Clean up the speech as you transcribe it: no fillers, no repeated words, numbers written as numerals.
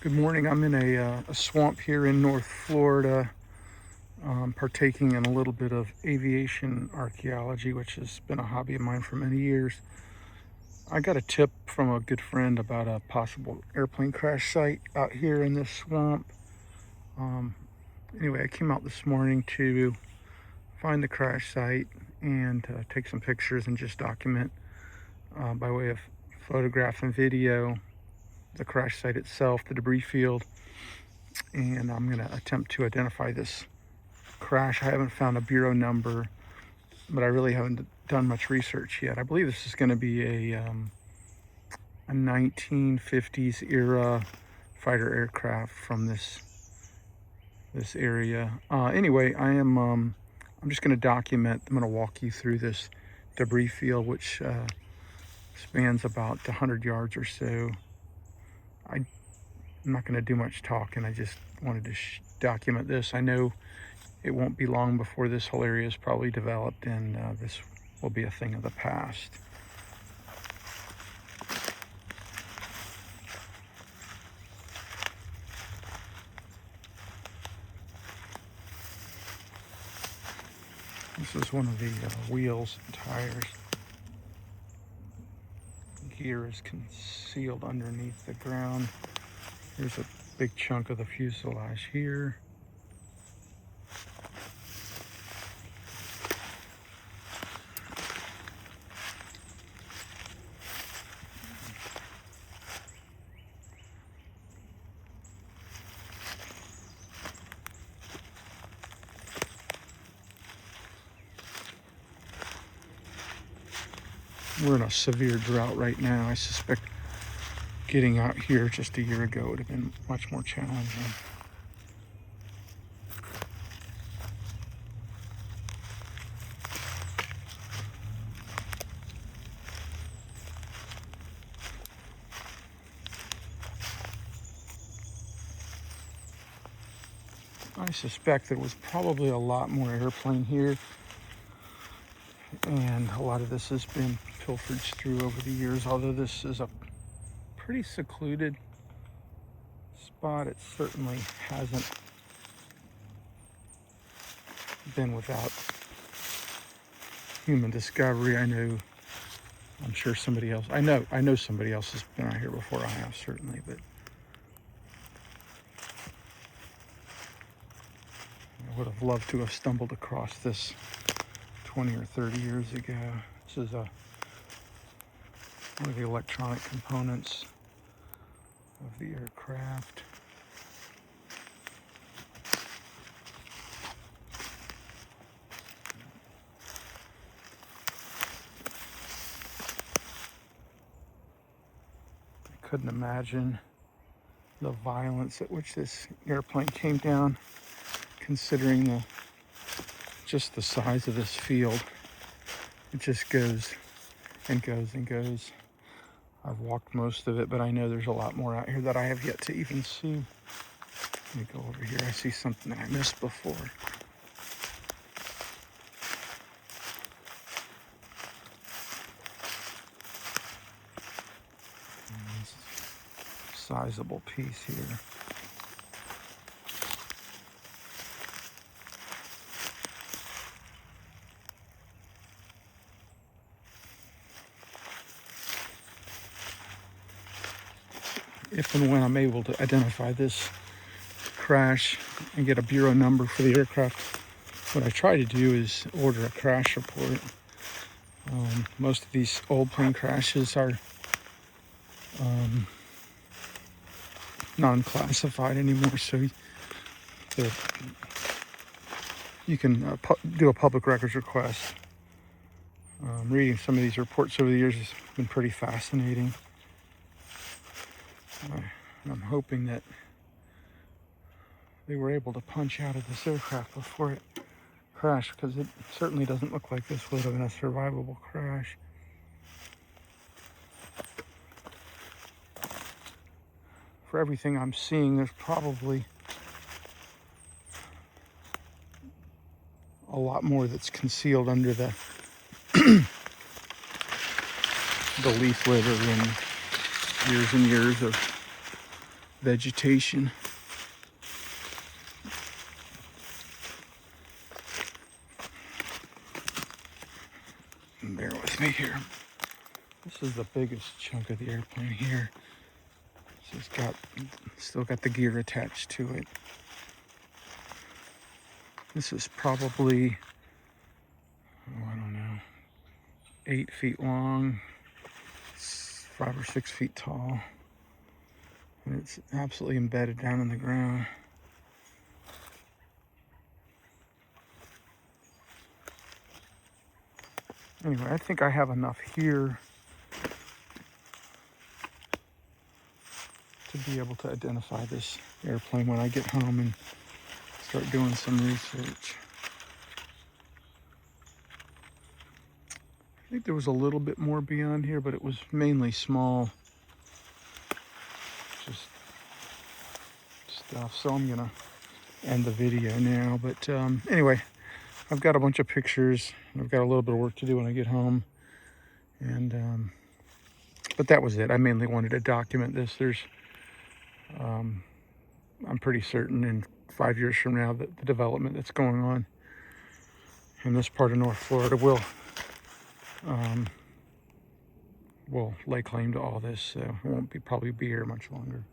Good morning. I'm in a swamp here in North Florida, partaking in a little bit of aviation archaeology, which has been a hobby of mine for many years. I got a tip from a good friend about a possible airplane crash site out here in this swamp. Um, anyway, I came out this morning to find the crash site and take some pictures and just document by way of photograph and video the crash site itself, the debris field, and I'm going to attempt to identify this crash. I haven't found a bureau number, but I really haven't done much research yet. I believe this is going to be a 1950s era fighter aircraft from this area. Anyway, I'm just going to document. I'm going to walk you through this debris field, which spans about 100 yards or so. I'm not going to do much talking. I just wanted to document this. I know it won't be long before this whole area is probably developed, and this will be a thing of the past. This is one of the wheels and tires. Gear is concealed underneath the ground. Here's a big chunk of the fuselage here. We're in a severe drought right now. I suspect getting out here just a year ago would have been much more challenging. I suspect there was probably a lot more airplane here, and a lot of this has been pilfered through over the years. Although this is a pretty secluded spot, it certainly hasn't been without human discovery. I'm sure somebody else, I know somebody else has been out here before I have, certainly, but I would have loved to have stumbled across this 20 or 30 years ago. This is one of the electronic components of the aircraft. I couldn't imagine the violence at which this airplane came down, considering just the size of this field. It just goes and goes and goes. I've walked most of it, but I know there's a lot more out here that I have yet to even see. Let me go over here. I see something that I missed before. Sizable piece here. If and when I'm able to identify this crash and get a bureau number for the aircraft, what I try to do is order a crash report. Most of these old plane crashes are non-classified anymore, so you can do a public records request. Reading some of these reports over the years has been pretty fascinating. I'm hoping that they were able to punch out of this aircraft before it crashed, because it certainly doesn't look like this would have been a survivable crash. For everything I'm seeing, there's probably a lot more that's concealed under the the leaf litter and years of vegetation. Bear with me here. This is the biggest chunk of the airplane here. It's still got the gear attached to it. This is probably, I don't know, 8 feet long, 5 or 6 feet tall. And it's absolutely embedded down in the ground. Anyway, I think I have enough here to be able to identify this airplane when I get home and start doing some research. I think there was a little bit more beyond here, but it was mainly small, just stuff. So I'm gonna end the video now. But anyway, I've got a bunch of pictures. I've got a little bit of work to do when I get home, and but that was it. I mainly wanted to document this. I'm pretty certain in 5 years from now that the development that's going on in this part of North Florida will lay claim to all this, so it won't probably be here much longer.